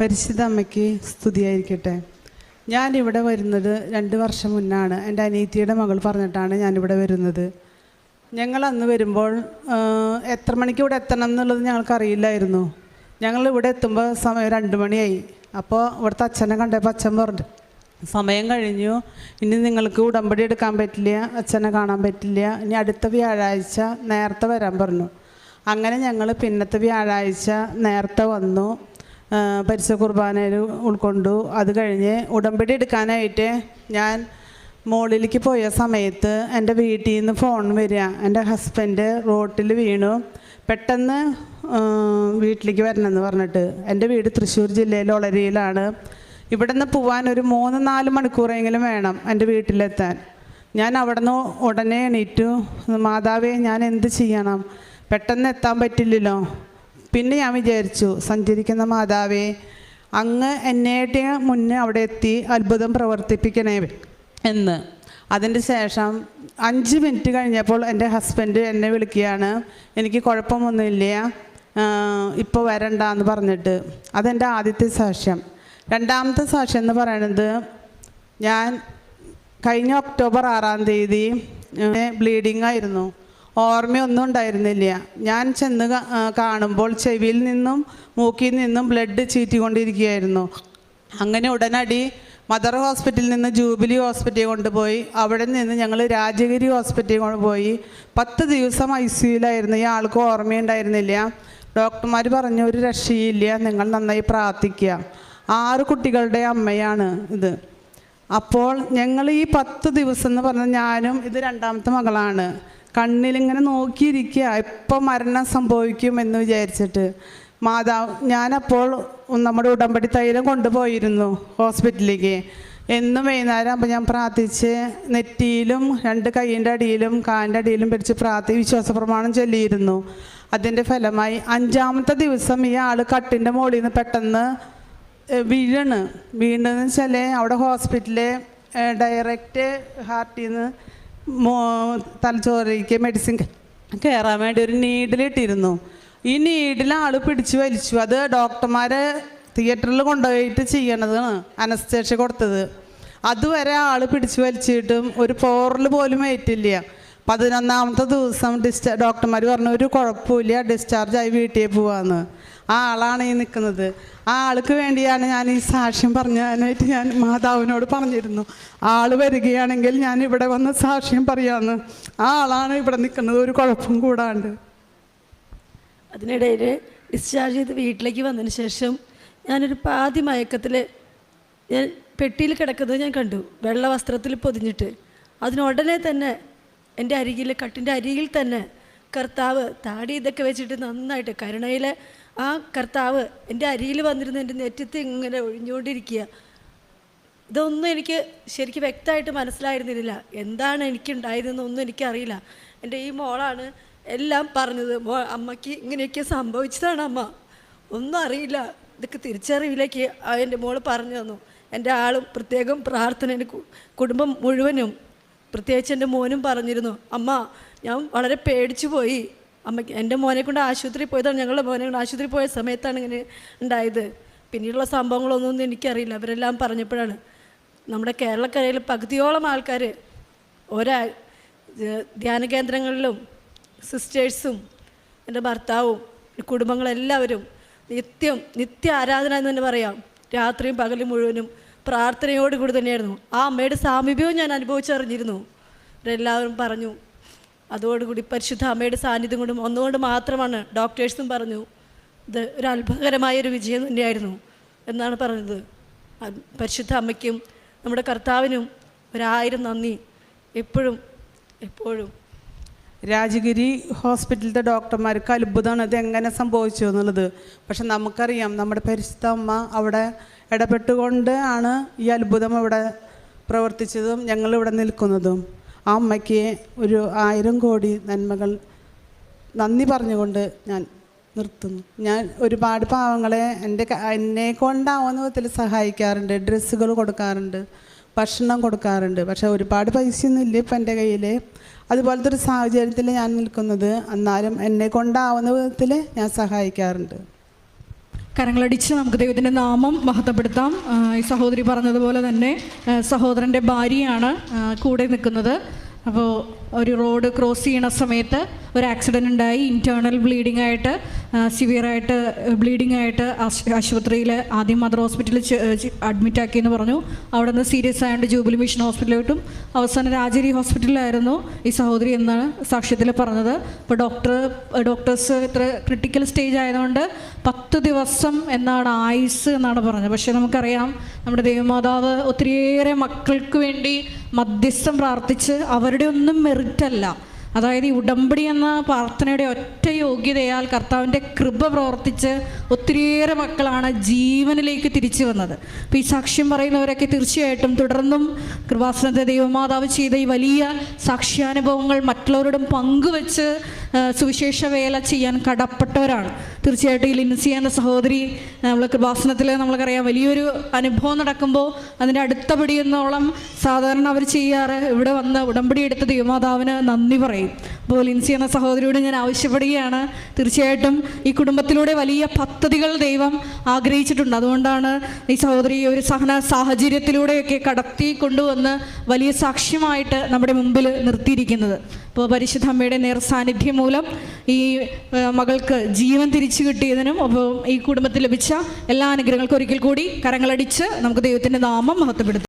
പരിശുദ്ധ അമ്മയ്ക്ക് സ്തുതിയായിരിക്കട്ടെ. ഞാനിവിടെ വരുന്നത് 2 വർഷം മുന്നാണ്. എൻ്റെ അനിയത്തിയുടെ മകൾ പറഞ്ഞിട്ടാണ് ഞാനിവിടെ വരുന്നത്. ഞങ്ങൾ അന്ന് വരുമ്പോൾ എത്ര മണിക്ക് ഇവിടെ എത്തണം എന്നുള്ളത് ഞങ്ങൾക്കറിയില്ലായിരുന്നു. ഞങ്ങൾ ഇവിടെ എത്തുമ്പോൾ സമയം 2 മണിയായി. അപ്പോൾ ഇവിടുത്തെ അച്ഛനെ കണ്ടപ്പോൾ അച്ഛൻ പറഞ്ഞു, സമയം കഴിഞ്ഞു, ഇനി നിങ്ങൾക്ക് ഉടമ്പടി എടുക്കാൻ പറ്റില്ല, അച്ഛനെ കാണാൻ പറ്റില്ല, ഇനി അടുത്ത വ്യാഴാഴ്ച നേരത്തെ വരാൻ പറഞ്ഞു. അങ്ങനെ ഞങ്ങൾ പിന്നത്തെ വ്യാഴാഴ്ച നേരത്തെ വന്നു, പരിശുദ്ധ കുർബാനയിൽ ഉൾക്കൊണ്ടു. അത് കഴിഞ്ഞ് ഉടമ്പടി എടുക്കാനായിട്ട് ഞാൻ മോളിലേക്ക് പോയ സമയത്ത് എൻ്റെ വീട്ടിൽ നിന്ന് ഫോൺ വരിക, എൻ്റെ ഹസ്ബൻഡ് റോട്ടിൽ വീണു, പെട്ടെന്ന് വീട്ടിലേക്ക് വരണമെന്ന് പറഞ്ഞിട്ട്. എൻ്റെ വീട് തൃശ്ശൂർ ജില്ലയിൽ ഒളരിയിലാണ്. ഇവിടെ നിന്ന് പോകാൻ ഒരു 3-4 മണിക്കൂറെങ്കിലും വേണം എൻ്റെ വീട്ടിലെത്താൻ. ഞാൻ അവിടെ നിന്ന് ഉടനെ എണീറ്റു, മാതാവേ ഞാൻ എന്ത് ചെയ്യണം, പെട്ടെന്ന് എത്താൻ പറ്റില്ലല്ലോ. പിന്നെ ഞാൻ വിചാരിച്ചു, സഞ്ചരിക്കുന്ന മാതാവേ അങ്ങ് എന്നേട്ട് മുന്നേ അവിടെ എത്തി അത്ഭുതം പ്രവർത്തിപ്പിക്കണേ എന്ന്. അതിൻ്റെ ശേഷം 5 മിനിറ്റ് കഴിഞ്ഞപ്പോൾ എൻ്റെ ഹസ്ബൻഡ് എന്നെ വിളിക്കുകയാണ്, എനിക്ക് കുഴപ്പമൊന്നുമില്ല, ഇപ്പോൾ വരണ്ടെന്ന് പറഞ്ഞിട്ട്. അതെൻ്റെ ആദ്യത്തെ സാക്ഷ്യം. രണ്ടാമത്തെ സാക്ഷ്യം എന്ന് പറയുന്നത്, ഞാൻ കഴിഞ്ഞ ഒക്ടോബർ 6-ാം തീയതി ബ്ലീഡിങ് ആയിരുന്നു, ഓർമ്മയൊന്നും ഉണ്ടായിരുന്നില്ല. ഞാൻ ചെന്ന് കാണുമ്പോൾ ചെവിയിൽ നിന്നും മൂക്കിൽ നിന്നും ബ്ലഡ് ചീറ്റിക്കൊണ്ടിരിക്കുകയായിരുന്നു. അങ്ങനെ ഉടനടി മദർ ഹോസ്പിറ്റലിൽ നിന്ന് ജൂബിലി ഹോസ്പിറ്റലിൽ കൊണ്ടുപോയി. അവിടെ നിന്ന് ഞങ്ങൾ രാജഗിരി ഹോസ്പിറ്റലിൽ കൊണ്ടുപോയി. 10 ദിവസം ICUയിലായിരുന്നു. ഈ ആൾക്ക് ഓർമ്മയുണ്ടായിരുന്നില്ല. ഡോക്ടർമാർ പറഞ്ഞു, ഒരു രക്ഷയില്ല, നിങ്ങൾ നന്നായി പ്രാർത്ഥിക്കുക. 6 കുട്ടികളുടെ അമ്മയാണ് ഇത്. അപ്പോൾ ഞങ്ങൾ ഈ 10 ദിവസം എന്ന് പറഞ്ഞാൽ, ഞാനും ഇത് 2ാമത്തെ മകളാണ്, കണ്ണിലിങ്ങനെ നോക്കിയിരിക്കുക, എപ്പോൾ മരണം സംഭവിക്കുമെന്ന് വിചാരിച്ചിട്ട്. ഞാനപ്പോൾ നമ്മുടെ ഉടമ്പടി തൈലം കൊണ്ടുപോയിരുന്നു ഹോസ്പിറ്റലിലേക്ക്. എന്നും വൈകുന്നേരം അപ്പോൾ ഞാൻ പ്രാർത്ഥിച്ച് നെറ്റിയിലും 2 കൈയിൻ്റെ അടിയിലും കാലിൻ്റെ അടിയിലും പിടിച്ച് വിശ്വാസ പ്രമാണം ചൊല്ലിയിരുന്നു. അതിൻ്റെ ഫലമായി 5ാമത്തെ ദിവസം ഈ ആൾ കട്ടിൻ്റെ മുകളിൽ നിന്ന് പെട്ടെന്ന് വീണെന്ന് വെച്ചാൽ അവിടെ ഹോസ്പിറ്റലിൽ ഡയറക്റ്റ് ഹാർട്ടിൽ നിന്ന് തലച്ചോറിലേക്ക് മെഡിസിൻ കയറാൻ വേണ്ടി ഒരു നീഡിലിട്ടിരുന്നു. ഈ നീഡിൽ ആൾ പിടിച്ച് വലിച്ചു. അത് ഡോക്ടർമാർ തിയേറ്ററിൽ കൊണ്ടുപോയിട്ട് ചെയ്യണതാണ്, അനസ്തേഷ്യ കൊടുത്തത്. അതുവരെ ആൾ പിടിച്ച് വലിച്ചിട്ടും ഒരു പോറൽ പോലും ഏറ്റില്ല. 11ാമത്തെ ദിവസം ഡോക്ടർമാർ പറഞ്ഞു, ഒരു കുഴപ്പമില്ല, ഡിസ്ചാർജായി വീട്ടിൽ പോവാന്ന്. ആ ആളാണ് ഈ നിൽക്കുന്നത്. ആ ആൾക്ക് വേണ്ടിയാണ് ഞാൻ ഈ സാക്ഷ്യം പറയാനായിട്ട് ഞാൻ മാതാവിനോട് പറഞ്ഞിരുന്നു, ആൾ വരികയാണെങ്കിൽ ഞാൻ ഇവിടെ വന്ന് സാക്ഷ്യം പറയാമെന്ന്. ആ ആളാണ് ഇവിടെ നിൽക്കുന്നത്, ഒരു കുഴപ്പം കൂടാണ്ട്. അതിനിടയിൽ ഡിസ്ചാർജ് ചെയ്ത് വീട്ടിലേക്ക് വന്നതിന് ശേഷം ഞാനൊരു പാതി മയക്കത്തിൽ ഞാൻ പെട്ടിയിൽ കിടക്കുന്നത് ഞാൻ കണ്ടു, വെള്ള വസ്ത്രത്തിൽ പൊതിഞ്ഞിട്ട്. അതിനുടനെ തന്നെ എൻ്റെ അരികിൽ, കട്ടിൻ്റെ അരികിൽ തന്നെ കർത്താവ് താടി ഇതൊക്കെ വെച്ചിട്ട് നന്നായിട്ട് കരുണയിലെ ആ കർത്താവ് എൻ്റെ അരിയിൽ വന്നിരുന്ന് എൻ്റെ നെറ്റത്ത് ഇങ്ങനെ ഒഴിഞ്ഞുകൊണ്ടിരിക്കുക. ഇതൊന്നും എനിക്ക് ശരിക്കും വ്യക്തമായിട്ട് മനസ്സിലായിരുന്നില്ല, എന്താണ് എനിക്കുണ്ടായതെന്നൊന്നും എനിക്കറിയില്ല. എൻ്റെ ഈ മോളാണ് എല്ലാം പറഞ്ഞത്, അമ്മയ്ക്ക് ഇങ്ങനെയൊക്കെ സംഭവിച്ചതാണ് അമ്മ, ഒന്നും അറിയില്ല, ഇതൊക്കെ തിരിച്ചറിവിലേക്ക് എൻ്റെ മോള് പറഞ്ഞു തന്നു. എൻ്റെ ആളും പ്രത്യേകം പ്രാർത്ഥന, എൻ്റെ കുടുംബം മുഴുവനും, പ്രത്യേകിച്ച് എൻ്റെ മോനും പറഞ്ഞിരുന്നു, അമ്മ ഞാൻ വളരെ പേടിച്ചു പോയി, അമ്മയ്ക്ക് എൻ്റെ മോനെ കൊണ്ട് ആശുപത്രിയിൽ പോയതാണ്, ഞങ്ങളുടെ മോനെ കൊണ്ട് ആശുപത്രിയിൽ പോയ സമയത്താണ് ഇങ്ങനെ ഉണ്ടായത്. പിന്നീടുള്ള സംഭവങ്ങളൊന്നും എനിക്കറിയില്ല, അവരെല്ലാം പറഞ്ഞപ്പോഴാണ്. നമ്മുടെ കേരളക്കരയിൽ പകുതിയോളം ആൾക്കാർ ഓരോ ധ്യാന കേന്ദ്രങ്ങളിലും സിസ്റ്റേഴ്സും എൻ്റെ ഭർത്താവും കുടുംബങ്ങളെല്ലാവരും നിത്യ ആരാധന എന്ന് തന്നെ പറയാം, രാത്രിയും പകലും മുഴുവനും പ്രാർത്ഥനയോടുകൂടി തന്നെയായിരുന്നു. ആ അമ്മയുടെ സാമീപ്യവും ഞാൻ അനുഭവിച്ചറിഞ്ഞിരുന്നു. അവരെല്ലാവരും പറഞ്ഞു, അതോടുകൂടി പരിശുദ്ധ അമ്മയുടെ സാന്നിധ്യം കൊണ്ടും ഒന്നുകൊണ്ട് മാത്രമാണ്, ഡോക്ടേഴ്സും പറഞ്ഞു ഇത് ഒരു അത്ഭുതകരമായൊരു വിജയം തന്നെയായിരുന്നു എന്നാണ് പറഞ്ഞത്. പരിശുദ്ധ അമ്മയ്ക്കും നമ്മുടെ കർത്താവിനും 1000 നന്ദി എപ്പോഴും എപ്പോഴും. രാജഗിരി ഹോസ്പിറ്റലിലത്തെ ഡോക്ടർമാർക്ക് അത്ഭുതമാണ് ഇതെങ്ങനെ സംഭവിച്ചു എന്നുള്ളത്. പക്ഷെ നമുക്കറിയാം, നമ്മുടെ പരിശുദ്ധ അമ്മ അവിടെ ഇടപെട്ടുകൊണ്ട് ആണ് ഈ അത്ഭുതം ഇവിടെ പ്രവർത്തിച്ചതും ഞങ്ങളിവിടെ നിൽക്കുന്നതും. ആ അമ്മയ്ക്ക് ഒരു 1000 കോടി നന്മകൾ നന്ദി പറഞ്ഞുകൊണ്ട് ഞാൻ നിർത്തുന്നു. ഞാൻ ഒരുപാട് പാവങ്ങളെ എന്നെ കൊണ്ടാവുന്ന വിധത്തിൽ സഹായിക്കാറുണ്ട്, ഡ്രസ്സുകൾ കൊടുക്കാറുണ്ട്, ഭക്ഷണം കൊടുക്കാറുണ്ട്. പക്ഷേ ഒരുപാട് പൈസയൊന്നും ഇല്ല ഇപ്പം എൻ്റെ കയ്യിൽ. അതുപോലത്തെ ഒരു സാഹചര്യത്തിൽ ഞാൻ നിൽക്കുന്നത്, എന്നാലും എന്നെ കൊണ്ടാവുന്ന വിധത്തിൽ ഞാൻ സഹായിക്കാറുണ്ട്. കരങ്ങളടിച്ച് നമുക്ക് ദൈവത്തിൻ്റെ നാമം മഹത്വപ്പെടുത്താം. ഈ സഹോദരി പറഞ്ഞതുപോലെ തന്നെ സഹോദരൻ്റെ ഭാര്യയാണ് കൂടെ നിൽക്കുന്നത്. അപ്പോൾ ഒരു റോഡ് ക്രോസ് ചെയ്യണ സമയത്ത് ഒരു ആക്സിഡൻ്റ് ഉണ്ടായി. ഇൻറ്റേർണൽ ബ്ലീഡിംഗ് ആയിട്ട് സിവിയറായിട്ട് ബ്ലീഡിംഗ് ആയിട്ട് ആശുപത്രിയിൽ ആദ്യം മദർ ഹോസ്പിറ്റലിൽ അഡ്മിറ്റ് ആക്കിയെന്ന് പറഞ്ഞു. അവിടെ നിന്ന് സീരിയസ് ആയതുകൊണ്ട് ജൂബിലി മിഷൻ ഹോസ്പിറ്റലിലോട്ടും അവസാനം രാജഗിരി ഹോസ്പിറ്റലിലായിരുന്നു ഈ സഹോദരി എന്നാണ് സാക്ഷ്യത്തിൽ പറഞ്ഞത്. അപ്പോൾ ഡോക്ടേഴ്സ് ഇത്ര ക്രിട്ടിക്കൽ സ്റ്റേജ് ആയതുകൊണ്ട് 10 ദിവസം എന്നാണ് ആയുസ് എന്നാണ് പറഞ്ഞത്. പക്ഷേ നമുക്കറിയാം നമ്മുടെ ദൈവമാതാവ് ഒത്തിരിയേറെ മക്കൾക്ക് വേണ്ടി മധ്യസ്ഥം പ്രാർത്ഥിച്ച് അവരുടെ ഒന്നും മെറിറ്റല്ല, അതായത് ഈ ഉടമ്പടി എന്ന പ്രാർത്ഥനയുടെ ഒറ്റ യോഗ്യതയാൽ കർത്താവിൻ്റെ കൃപ പ്രവർത്തിച്ച് ഒത്തിരിയേറെ മക്കളാണ് ജീവനിലേക്ക് തിരിച്ചു വന്നത്. അപ്പോൾ ഈ സാക്ഷ്യം പറയുന്നവരൊക്കെ തീർച്ചയായിട്ടും തുടർന്നും കൃപാസനത്തെ ദൈവമാതാവ് ചെയ്ത ഈ വലിയ സാക്ഷ്യാനുഭവങ്ങൾ മറ്റുള്ളവരോടും പങ്കുവെച്ച് സുവിശേഷ വേല ചെയ്യാൻ കടപ്പെട്ടവരാണ്. തീർച്ചയായിട്ടും ഈ ലിൻസി എന്ന സഹോദരി നമ്മൾ കൃപാസനത്തിൽ നമ്മൾക്കറിയാം വലിയൊരു അനുഭവം നടക്കുമ്പോൾ അതിൻ്റെ അടുത്ത പടിയെന്നോളം സാധാരണ അവർ ചെയ്യാറ് ഇവിടെ വന്ന് ഉടമ്പടി എടുത്ത ദൈവമാതാവിന് നന്ദി പറയും. അപ്പോൾ ലിൻസി എന്ന സഹോദരിയോട് ഞാൻ ആവശ്യപ്പെടുകയാണ്, തീർച്ചയായിട്ടും ഈ കുടുംബത്തിലൂടെ വലിയ പദ്ധതികൾ ദൈവം ആഗ്രഹിച്ചിട്ടുണ്ട്. അതുകൊണ്ടാണ് ഈ സഹോദരി ഒരു സാഹചര്യത്തിലൂടെയൊക്കെ കടത്തി കൊണ്ടുവന്ന് വലിയ സാക്ഷ്യമായിട്ട് നമ്മുടെ മുമ്പിൽ നിർത്തിയിരിക്കുന്നത്. അപ്പോൾ പരിശുദ്ധ അമ്മയുടെ നേർ സാന്നിധ്യം മൂലം ഈ മകൾക്ക് ജീവൻ തിരിച്ചു കിട്ടിയതിനും അപ്പോൾ ഈ കുടുംബത്തിൽ ലഭിച്ച എല്ലാ അനുഗ്രഹങ്ങൾക്കും ഒരിക്കൽ കൂടി കരങ്ങളടിച്ച് നമുക്ക് ദൈവത്തിൻ്റെ നാമം മഹത്വപ്പെടുത്താം.